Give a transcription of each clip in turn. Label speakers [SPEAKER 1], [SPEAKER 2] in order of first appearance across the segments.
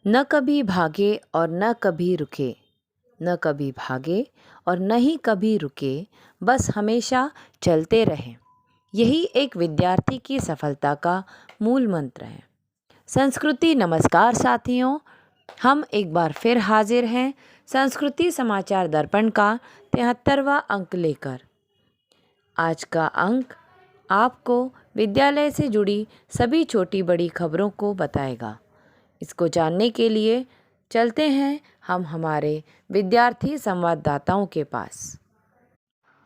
[SPEAKER 1] न कभी भागे और न कभी रुके, न कभी भागे और न ही कभी रुके, बस हमेशा चलते रहें। यही एक विद्यार्थी की सफलता का मूल मंत्र है। संस्कृति नमस्कार साथियों, हम एक बार फिर हाजिर हैं संस्कृति समाचार दर्पण का 73वां अंक लेकर। आज का अंक आपको विद्यालय से जुड़ी सभी छोटी बड़ी खबरों को बताएगा। इसको जानने के लिए चलते हैं हम हमारे विद्यार्थी संवाददाताओं के पास।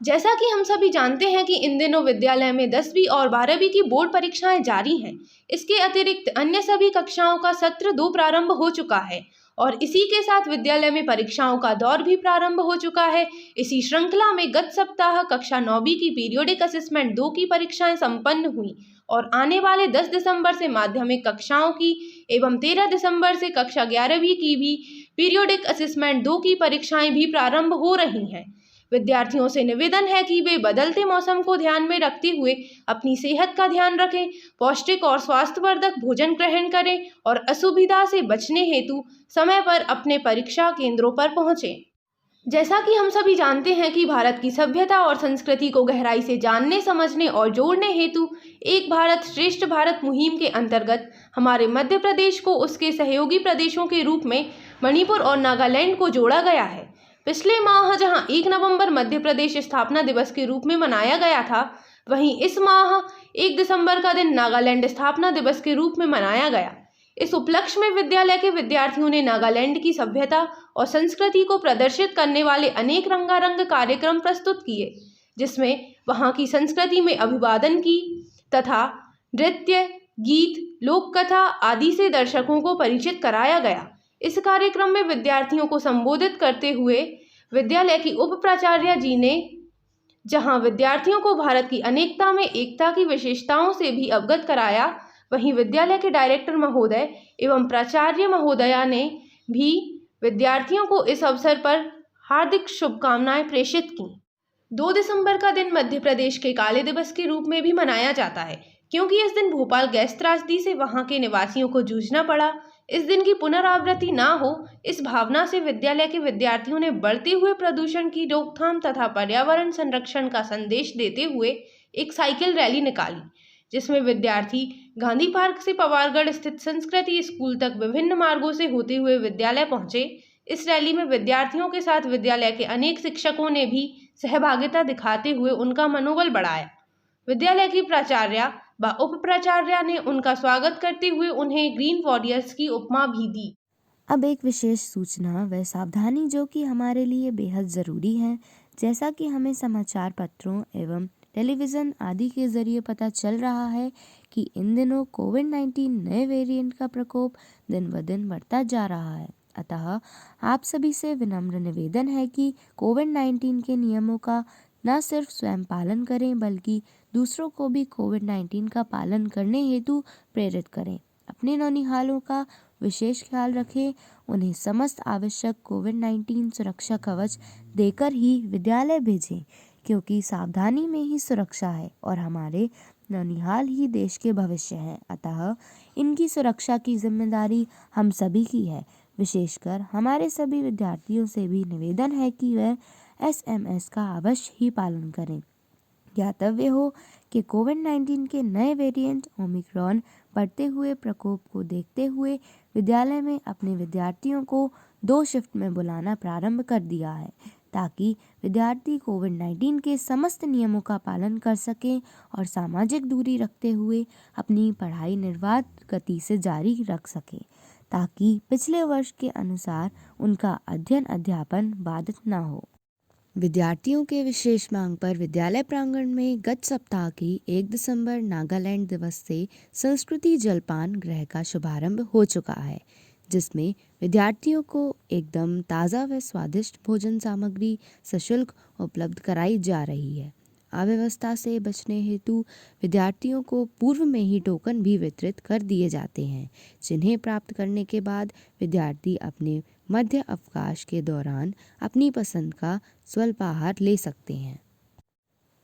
[SPEAKER 2] जैसा कि हम सभी जानते हैं कि इन दिनों विद्यालय में 10वीं और 12वीं की बोर्ड परीक्षाएं जारी हैं। इसके अतिरिक्त अन्य सभी कक्षाओं का सत्र 2 प्रारंभ हो चुका है और इसी के साथ विद्यालय में परीक्षाओं का दौर भी प्रारंभ हो चुका है। इसी श्रृंखला में गत सप्ताह कक्षा 9वीं की पीरियोडिक असेसमेंट 2 की परीक्षाएं संपन्न हुई और आने वाले 10 दिसंबर से माध्यमिक कक्षाओं की एवं 13 दिसंबर से कक्षा 11वीं की भी पीरियोडिक असेसमेंट 2 की परीक्षाएं भी प्रारंभ हो रही हैं। विद्यार्थियों से निवेदन है कि वे बदलते मौसम को ध्यान में रखते हुए अपनी सेहत का ध्यान रखें, पौष्टिक और स्वास्थ्यवर्धक भोजन ग्रहण करें और असुविधा से बचने हेतु समय पर अपने परीक्षा केंद्रों पर पहुंचें। जैसा कि हम सभी जानते हैं कि भारत की सभ्यता और संस्कृति को गहराई से जानने, समझने और जोड़ने हेतु एक भारत श्रेष्ठ भारत मुहिम के अंतर्गत हमारे मध्य प्रदेश को उसके सहयोगी प्रदेशों के रूप में मणिपुर और नागालैंड को जोड़ा गया है। पिछले माह जहां 1 नवंबर मध्य प्रदेश स्थापना दिवस के रूप में मनाया गया था, वहीं इस माह 1 दिसंबर का दिन नागालैंड स्थापना दिवस के रूप में मनाया गया। इस उपलक्ष्य में विद्यालय के विद्यार्थियों ने नागालैंड की सभ्यता और संस्कृति को प्रदर्शित करने वाले अनेक रंगारंग कार्यक्रम प्रस्तुत किए, जिसमें वहां की संस्कृति में अभिवादन की तथा नृत्य, गीत, लोक कथा आदि से दर्शकों को परिचित कराया गया। इस कार्यक्रम में विद्यार्थियों को संबोधित करते हुए विद्यालय की उप प्राचार्य जी ने जहां विद्यार्थियों को भारत की अनेकता में एकता की विशेषताओं से भी अवगत कराया, वहीं विद्यालय के डायरेक्टर महोदय एवं प्राचार्य महोदया ने भी विद्यार्थियों को इस अवसर पर हार्दिक शुभकामनाएं प्रेषित की। 2 दिसंबर का दिन मध्य प्रदेश के काले दिवस के रूप में भी मनाया जाता है, क्योंकि इस दिन भोपाल गैस त्रासदी से वहां के निवासियों को जूझना पड़ा। इस दिन की पुनरावृत्ति ना हो, इस भावना से विद्यालय के विद्यार्थियों ने बढ़ते हुए प्रदूषण की रोकथाम तथा पर्यावरण संरक्षण का संदेश देते हुए एक साइकिल रैली निकाली, जिसमें विद्यार्थी गांधी पार्क से पवारगढ़ स्थित संस्कृति स्कूल तक विभिन्न मार्गों से होते हुए विद्यालय पहुंचे। इस रैली में विद्यार्थियों के साथ विद्यालय के अनेक शिक्षकों ने भी सहभागिता दिखाते हुए उनका मनोबल बढ़ाया। विद्यालय की प्राचार्य व उप प्राचार्य ने उनका स्वागत करते हुए उन्हें ग्रीन वॉरियर्स की उपमा भी दी।
[SPEAKER 3] अब एक विशेष सूचना व सावधानी जो कि हमारे लिए बेहद ज़रूरी है। जैसा कि हमें समाचार पत्रों एवं टेलीविज़न आदि के ज़रिए पता चल रहा है कि इन दिनों कोविड-19 नए वेरिएंट का प्रकोप दिन ब दिन बढ़ता जा रहा है। अतः आप सभी से विनम्र निवेदन है कि कोविड-19 के नियमों का न सिर्फ स्वयं पालन करें, बल्कि दूसरों को भी कोविड-19 का पालन करने हेतु प्रेरित करें। अपने नौनिहालों का विशेष ख्याल रखें, उन्हें समस्त आवश्यक कोविड-19 सुरक्षा कवच देकर ही विद्यालय भेजें, क्योंकि सावधानी में ही सुरक्षा है और हमारे नौनिहाल ही देश के भविष्य हैं। अतः इनकी सुरक्षा की जिम्मेदारी हम सभी की है। विशेषकर हमारे सभी विद्यार्थियों से भी निवेदन है कि वह SMS का अवश्य ही पालन करें। ज्ञातव्य हो कि कोविड-19 के नए वेरिएंट ओमिक्रॉन बढ़ते हुए प्रकोप को देखते हुए विद्यालय में अपने विद्यार्थियों को 2 शिफ्ट में बुलाना प्रारंभ कर दिया है, ताकि विद्यार्थी कोविड-19 के समस्त नियमों का पालन कर सकें और सामाजिक दूरी रखते हुए अपनी पढ़ाई निर्बाध गति से जारी रख सकें, ताकि पिछले वर्ष के अनुसार उनका अध्ययन अध्यापन बाधित न हो। विद्यार्थियों के विशेष मांग पर विद्यालय प्रांगण में गत सप्ताह की 1 दिसंबर नागालैंड दिवस से संस्कृति जलपान गृह का शुभारंभ हो चुका है, जिसमें विद्यार्थियों को एकदम ताज़ा व स्वादिष्ट भोजन सामग्री सशुल्क उपलब्ध कराई जा रही है। अव्यवस्था से बचने हेतु विद्यार्थियों को पूर्व में ही टोकन भी वितरित कर दिए जाते हैं, जिन्हें प्राप्त करने के बाद विद्यार्थी अपने मध्य अवकाश के दौरान अपनी पसंद का स्वल्पाहार ले सकते हैं।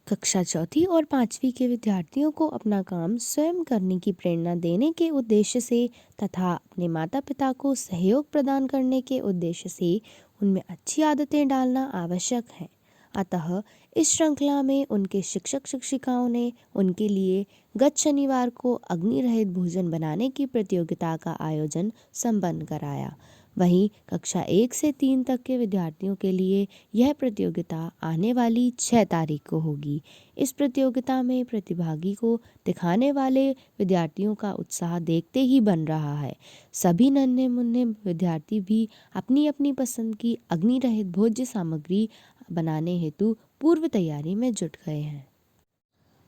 [SPEAKER 3] कक्षा चौथी और पाँचवीं के विद्यार्थियों को अपना काम स्वयं करने की प्रेरणा देने के उद्देश्य से तथा अपने माता पिता को सहयोग प्रदान करने के उद्देश्य से उनमें अच्छी आदतें डालना आवश्यक है। अतः इस श्रृंखला में उनके शिक्षक शिक्षिकाओं ने उनके लिए गत शनिवार को अग्नि रहित भोजन बनाने की प्रतियोगिता का आयोजन संपन्न कराया। वहीं कक्षा 1 से 3 तक के विद्यार्थियों के लिए यह प्रतियोगिता आने वाली 6 तारीख को होगी। इस प्रतियोगिता में प्रतिभागी को दिखाने वाले विद्यार्थियों का उत्साह देखते ही बन रहा है। सभी नन्हे मुन्ने विद्यार्थी भी अपनी अपनी पसंद की अग्नि रहित भोज्य सामग्री बनाने हेतु पूर्व तैयारी में जुट गए हैं।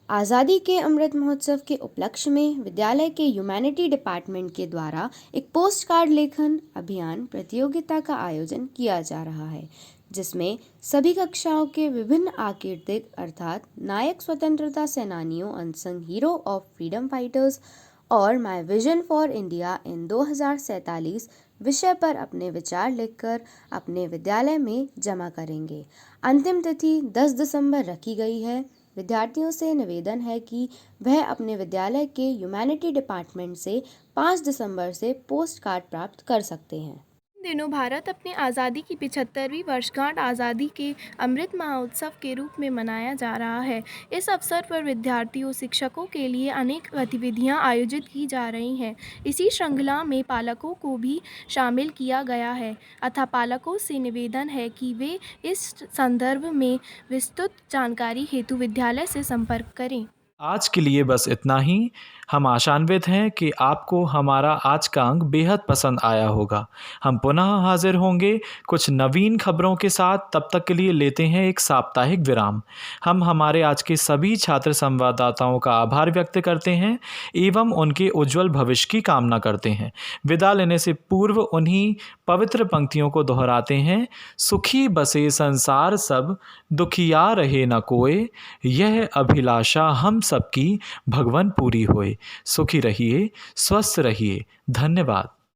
[SPEAKER 3] आज़ादी के अमृत महोत्सव के उपलक्ष्य में विद्यालय के ह्यूमैनिटी डिपार्टमेंट के द्वारा एक पोस्ट कार्ड लेखन अभियान प्रतियोगिता का आयोजन किया जा रहा है, जिसमें सभी कक्षाओं के विभिन्न आकीर्तिक अर्थात नायक स्वतंत्रता सेनानियों unsung hero of freedom fighters और my vision for India in 2047 विषय पर अपने विचार लिखकर अपने विद्यालय में जमा करेंगे। अंतिम तिथि 10 दिसंबर रखी गई है। विद्यार्थियों से निवेदन है कि वह अपने विद्यालय के ह्यूमैनिटी डिपार्टमेंट से 5 दिसंबर से पोस्ट कार्ड प्राप्त कर सकते हैं।
[SPEAKER 4] इन दिनों भारत अपनी आज़ादी की 75वीं वर्षगांठ आज़ादी के अमृत महोत्सव के रूप में मनाया जा रहा है। इस अवसर पर विद्यार्थियों शिक्षकों के लिए अनेक गतिविधियां आयोजित की जा रही हैं। इसी श्रृंखला में पालकों को भी शामिल किया गया है। अतः पालकों से निवेदन है कि वे इस संदर्भ में विस्तृत जानकारी हेतु विद्यालय से संपर्क करें।
[SPEAKER 5] आज के लिए बस इतना ही। हम आशान्वित हैं कि आपको हमारा आज का अंक बेहद पसंद आया होगा। हम पुनः हाजिर होंगे कुछ नवीन खबरों के साथ। तब तक के लिए लेते हैं एक साप्ताहिक विराम। हम हमारे आज के सभी छात्र संवाददाताओं का आभार व्यक्त करते हैं एवं उनके उज्जवल भविष्य की कामना करते हैं। विदा लेने से पूर्व उन्हीं पवित्र पंक्तियों को दोहराते हैं। सुखी बसे संसार सब, दुखिया रहे न कोय, यह अभिलाषा हम सबकी भगवन पूरी होए। सुखी रहिए, स्वस्थ रहिए। धन्यवाद।